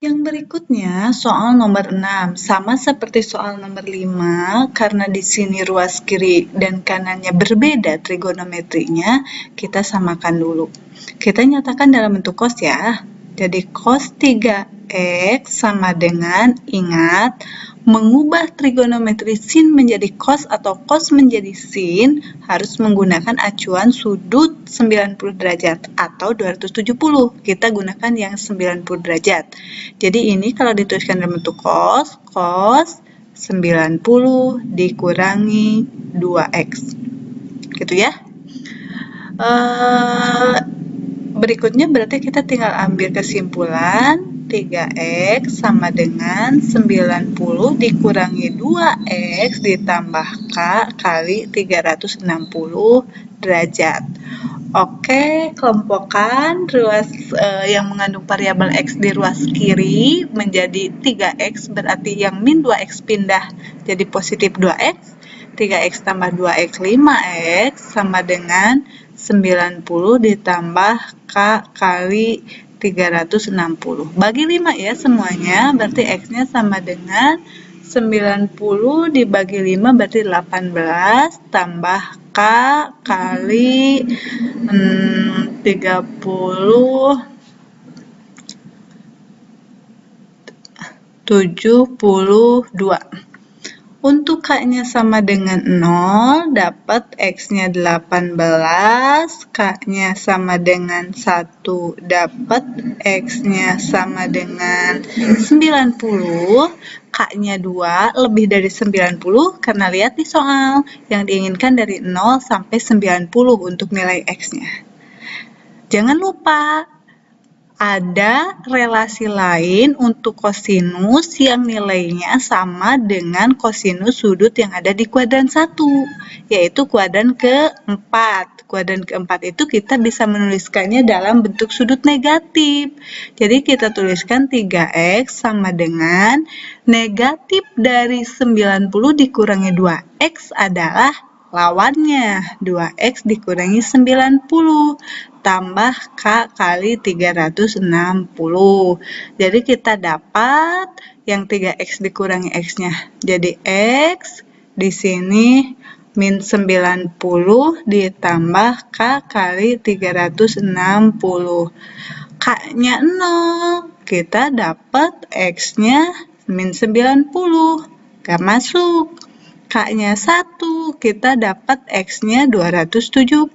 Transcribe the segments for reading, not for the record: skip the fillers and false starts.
Yang berikutnya soal nomor 6, sama seperti soal nomor 5, karena di sini ruas kiri dan kanannya berbeda trigonometrinya, kita samakan dulu. Kita nyatakan dalam bentuk cos ya. Jadi cos 3x sama dengan, ingat, mengubah trigonometri sin menjadi cos atau cos menjadi sin harus menggunakan acuan sudut 90 derajat atau 270. Kita gunakan yang 90 derajat. Jadi ini kalau dituliskan dalam bentuk cos 90 dikurangi 2x. Gitu ya. Berikutnya berarti kita tinggal ambil kesimpulan 3x sama dengan 90 dikurangi 2x ditambah k kali 360 derajat. Oke, kelompokkan ruas yang mengandung variabel x di ruas kiri menjadi 3x, berarti yang min 2x pindah jadi positif 2x. 3x tambah 2x 5x sama dengan 90 ditambah k kali 360. Bagi 5 ya semuanya, berarti x-nya sama dengan 90 dibagi 5 berarti 18 tambah k kali 72. Untuk k-nya sama dengan 0, dapat x-nya 18, k-nya sama dengan 1, dapat x-nya sama dengan 90, k-nya 2, lebih dari 90, karena lihat di soal, yang diinginkan dari 0 sampai 90 untuk nilai x-nya. Jangan lupa, ada relasi lain untuk kosinus yang nilainya sama dengan kosinus sudut yang ada di kuadran 1, yaitu kuadran keempat. Kuadran keempat itu kita bisa menuliskannya dalam bentuk sudut negatif. Jadi kita tuliskan 3x sama dengan negatif dari 90 dikurangi 2x adalah lawannya, 2x dikurangi 90 tambah k kali 360. Jadi kita dapat yang 3x dikurangi x-nya. Jadi x di sini min 90 ditambah k kali 360. K-nya 0. Kita dapat x-nya min 90. Gak masuk. K-nya 1, kita dapat x-nya 270.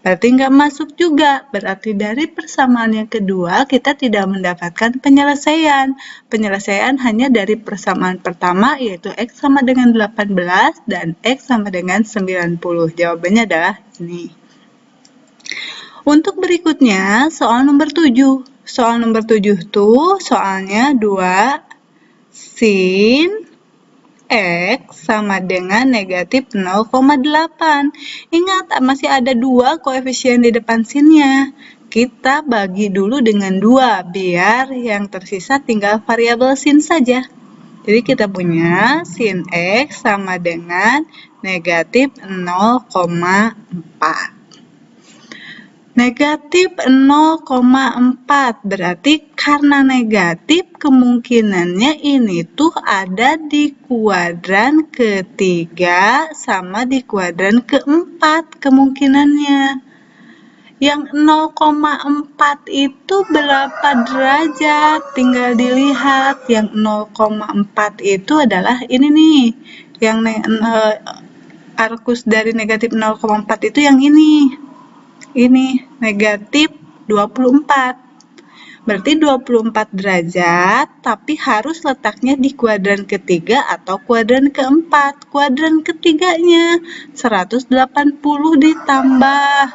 Berarti nggak masuk juga. Berarti dari persamaan yang kedua, kita tidak mendapatkan penyelesaian. Penyelesaian hanya dari persamaan pertama, yaitu x sama dengan 18 dan x sama dengan 90. Jawabannya adalah ini. Untuk berikutnya, soal nomor 7. Soal nomor 7 tuh soalnya 2 sin x sama dengan negatif 0,8. Ingat, masih ada 2 koefisien di depan sinnya. Kita bagi dulu dengan 2, biar yang tersisa tinggal variabel sin saja. Jadi kita punya sin x sama dengan negatif 0,4. Negatif 0,4 berarti karena negatif kemungkinannya ini tuh ada di kuadran ketiga sama di kuadran keempat kemungkinannya. Yang 0,4 itu berapa derajat? Tinggal dilihat. Yang 0,4 itu adalah ini nih. Yang arkus dari negatif 0,4 itu yang ini. Ini negatif 24. Berarti 24 derajat, tapi harus letaknya di kuadran ketiga atau kuadran keempat. Kuadran ketiganya 180 ditambah.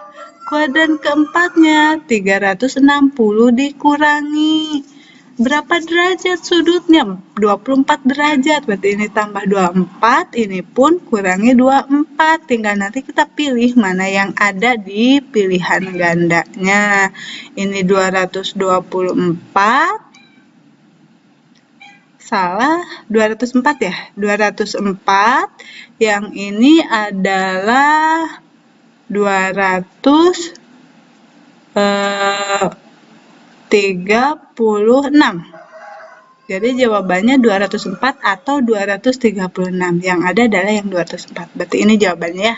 Kuadran keempatnya 360 dikurangi. Berapa derajat sudutnya? 24 derajat. Berarti ini tambah 24, ini pun kurangi 24. Tinggal nanti kita pilih mana yang ada di pilihan gandanya. Ini 224. Salah, 204 ya? 204. Yang ini adalah 236. Jadi jawabannya 204 atau 236. Yang ada adalah yang 204. Berarti ini jawabannya ya.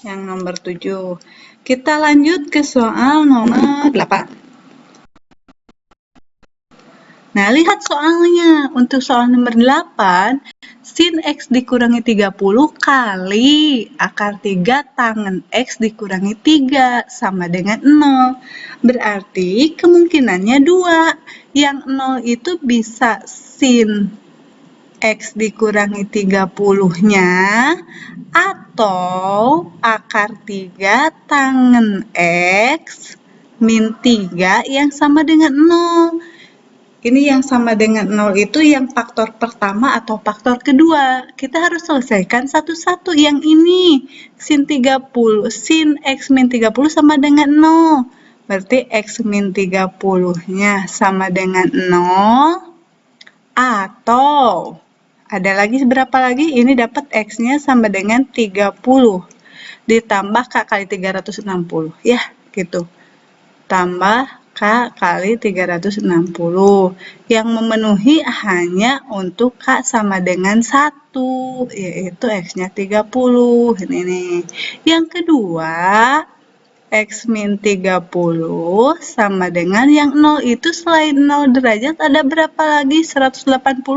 Yang nomor 7. Kita lanjut ke soal nomor 8. Nah, lihat soalnya. Untuk soal nomor 8, sin X dikurangi 30 kali akar 3 tangen X dikurangi 3 sama dengan 0. Berarti kemungkinannya 2. Yang 0 itu bisa sin X dikurangi 30-nya atau akar 3 tangen X min 3 yang sama dengan 0. Ini yang sama dengan 0 itu yang faktor pertama atau faktor kedua. Kita harus selesaikan satu-satu. Yang ini, sin 30, sin X min 30 sama dengan 0. Berarti X min 30-nya sama dengan 0. Atau, ada lagi berapa lagi? Ini dapat X-nya sama dengan 30. Ditambah K kali 360. Ya, gitu. Tambah K kali 360. Yang memenuhi hanya untuk K sama dengan 1, yaitu X-nya 30. Ini nih. Yang kedua, X min 30 sama dengan yang 0 itu selain 0 derajat ada berapa lagi? 180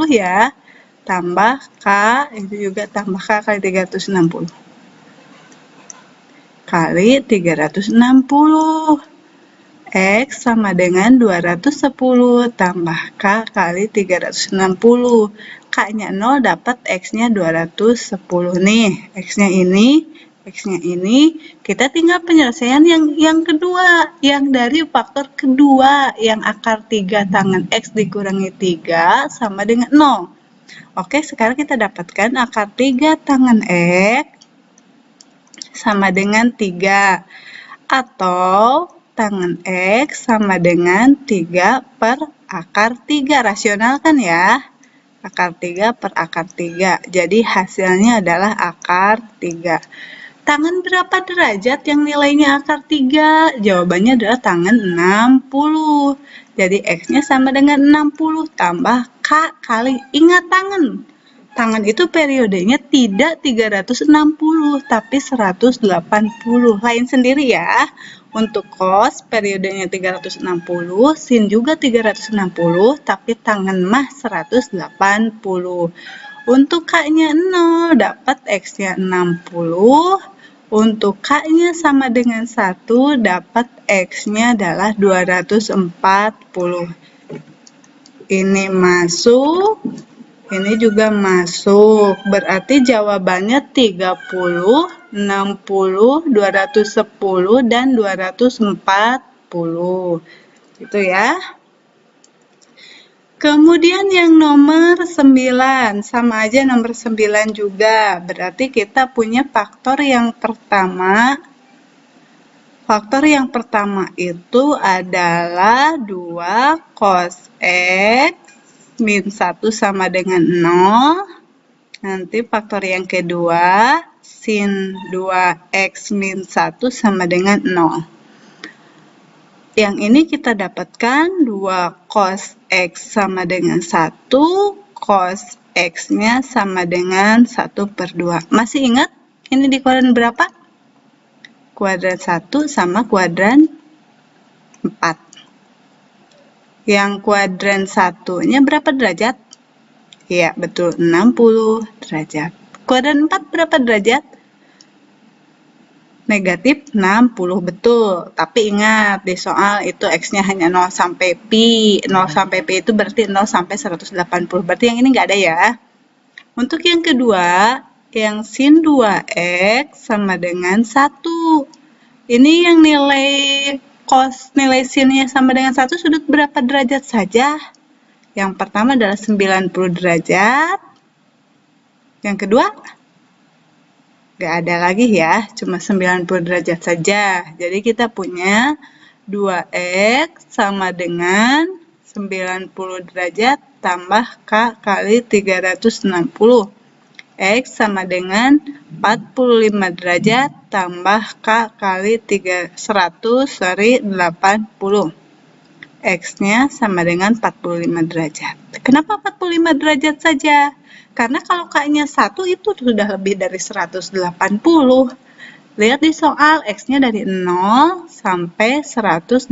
ya. Tambah K, itu juga tambah K kali 360. Kali 360. X sama dengan 210 tambah K kali 360. K-nya 0 dapat X-nya 210 nih. X-nya ini, X-nya ini. Kita tinggal penyelesaian yang kedua. Yang dari faktor kedua. Yang akar 3 tangen X dikurangi 3 sama dengan 0. Oke, sekarang kita dapatkan akar 3 tangen X sama dengan 3. Atau tangen X sama dengan 3 per akar 3. Rasional kan ya? Akar 3 per akar 3. Jadi hasilnya adalah akar 3. Tangen berapa derajat yang nilainya akar 3? Jawabannya adalah tangen 60. Jadi X-nya sama dengan 60 tambah K kali, ingat tangen. Tangen itu periodenya tidak 360, tapi 180. Lain sendiri ya. Untuk cos periodenya 360, sin juga 360, tapi tangen mah 180. Untuk K-nya 0, dapat X-nya 60. Untuk K-nya sama dengan 1, dapat X-nya adalah 240. Ini masuk. Ini juga masuk. Berarti jawabannya 30, 60, 210, dan 240. Gitu ya. Kemudian yang nomor 9. Sama aja nomor 9 juga. Berarti kita punya faktor yang pertama. Faktor yang pertama itu adalah 2 cos X min 1 sama dengan 0. Nanti faktor yang kedua, sin 2x min 1 sama dengan 0. Yang ini kita dapatkan 2 cos X sama dengan 1, cos X-nya sama dengan 1/2. Masih ingat ini di kuadran berapa? Kuadran 1 sama kuadran 4. Yang kuadran satunya berapa derajat? Ya, betul, 60 derajat. Kuadran 4 berapa derajat? Negatif 60, betul. Tapi ingat, di soal itu X-nya hanya 0 sampai pi. 0 sampai pi itu berarti 0 sampai 180. Berarti yang ini nggak ada ya. Untuk yang kedua, yang sin 2X sama dengan 1. Ini yang nilai cos nilai sinnya sama dengan 1 sudut berapa derajat saja? Yang pertama adalah 90 derajat. Yang kedua, nggak ada lagi ya, cuma 90 derajat saja. Jadi kita punya 2X sama dengan 90 derajat tambah K kali 360. X sama dengan 45 derajat tambah K kali 80. X-nya sama dengan 45 derajat. Kenapa 45 derajat saja? Karena kalau K-nya 1 itu sudah lebih dari 180. Lihat di soal, X-nya dari 0 sampai 180.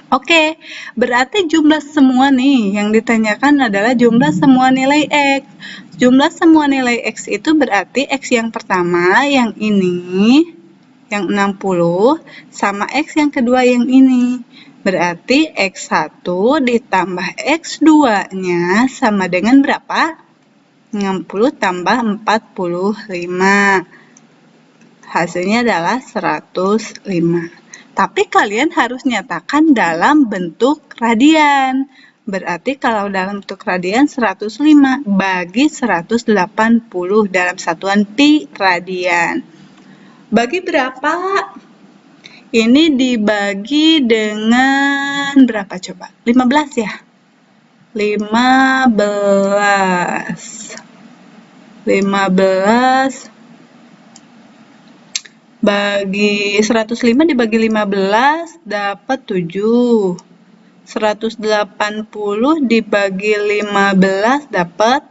Oke, berarti jumlah semua nih yang ditanyakan adalah jumlah semua nilai X. Jumlah semua nilai X itu berarti X yang pertama, yang ini, yang 60, sama X yang kedua yang ini. Berarti X1 ditambah X2-nya sama dengan berapa? 60 tambah 45. Hasilnya adalah 105. Tapi kalian harus nyatakan dalam bentuk radian. Berarti kalau dalam bentuk radian 105 bagi 180 dalam satuan pi radian. Bagi berapa? Ini dibagi dengan berapa coba? 15 ya? 15 bagi 105 dibagi 15 dapat 7. 180 dibagi 15 dapat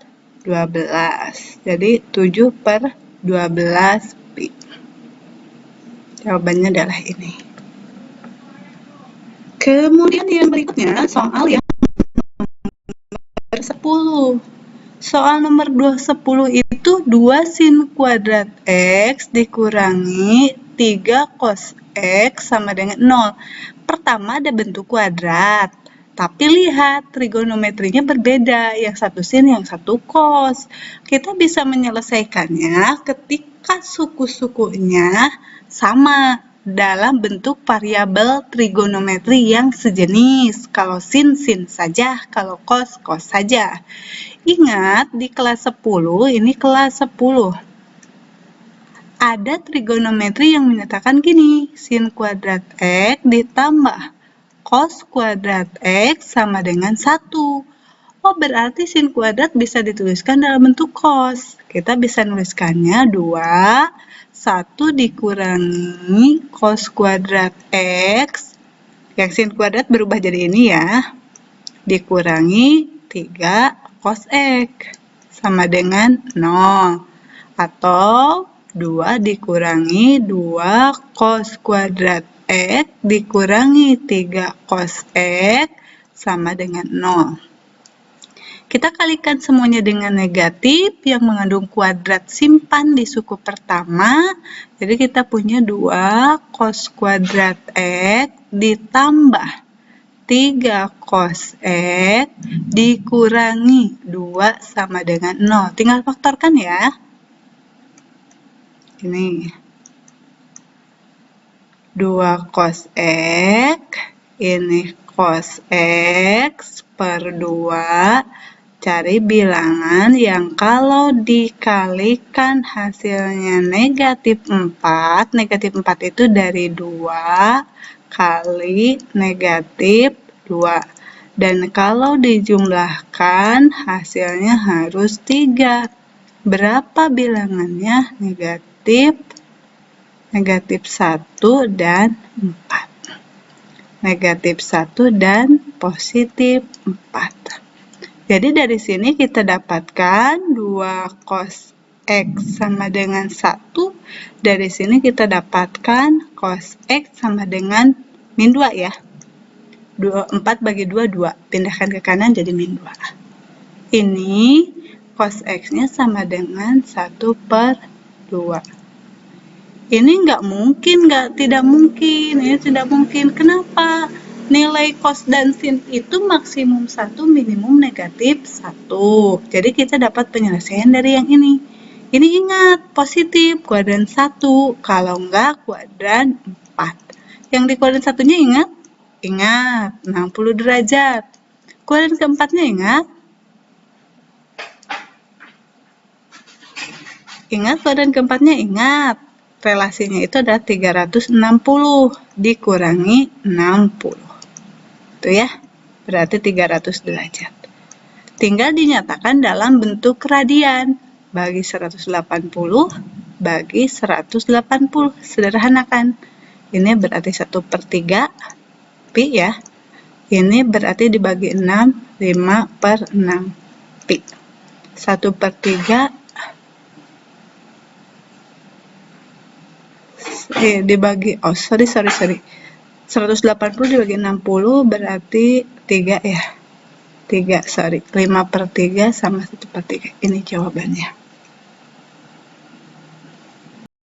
12. Jadi 7/12 pi. Jawabannya adalah ini. Kemudian yang berikutnya soal yang nomor 10. Soal nomor 210 itu 2 sin kuadrat X dikurangi 3 cos X sama dengan 0. Pertama ada bentuk kuadrat, tapi lihat trigonometrinya berbeda, yang satu sin, yang satu cos. Kita bisa menyelesaikannya ketika suku-sukunya sama dalam bentuk variabel trigonometri yang sejenis. Kalau sin, sin saja, kalau cos, cos saja. Ingat, di kelas 10, ini kelas 10. Ada trigonometri yang menyatakan gini, sin kuadrat X ditambah cos kuadrat X sama dengan 1. Oh, berarti sin kuadrat bisa dituliskan dalam bentuk cos. Kita bisa nuliskannya 2, 1 dikurangi cos kuadrat X, yang sin kuadrat berubah jadi ini ya, dikurangi 3 cos X sama dengan 0. Atau 2 dikurangi 2 cos kuadrat X dikurangi 3 cos X sama dengan 0. Kita kalikan semuanya dengan negatif yang mengandung kuadrat, simpan di suku pertama. Jadi kita punya 2 cos kuadrat X ditambah 3 cos X dikurangi 2 sama dengan 0. Tinggal faktorkan ya. Ini 2 cos X, ini cos X per 2. Cari bilangan yang kalau dikalikan hasilnya negatif 4. Negatif 4 itu dari 2 kali negatif 2. Dan kalau dijumlahkan hasilnya harus 3. Berapa bilangannya? Negatif 1 dan 4. Negatif 1 dan positif 4. Jadi dari sini kita dapatkan 2 cos X sama dengan 1. Dari sini kita dapatkan cos X sama dengan min 2 ya. 4 bagi 2, 2. Pindahkan ke kanan jadi min 2. Ini cos X-nya sama dengan 1/2. Ini nggak mungkin, tidak mungkin. Ini tidak mungkin. Kenapa? Nilai cos dan sin itu maksimum 1, minimum negatif 1. Jadi kita dapat penyelesaian dari yang ini. Ini ingat, positif, kuadran 1. Kalau enggak, kuadran 4. Yang di kuadran satunya ingat? Ingat, 60 derajat. Kuadran keempatnya ingat? Ingat kuadran keempatnya? Ingat. Relasinya itu adalah 360 dikurangi 60. Itu ya, berarti 300 derajat. Tinggal dinyatakan dalam bentuk radian. Bagi 180, bagi 180. Sederhanakan. Ini berarti 1/3 pi ya. Ini berarti dibagi 6, 5/6 pi. 1/3 dibagi, 180 dibagi 60 berarti 3 ya. 3, 5/3 sama 1/3. Ini jawabannya.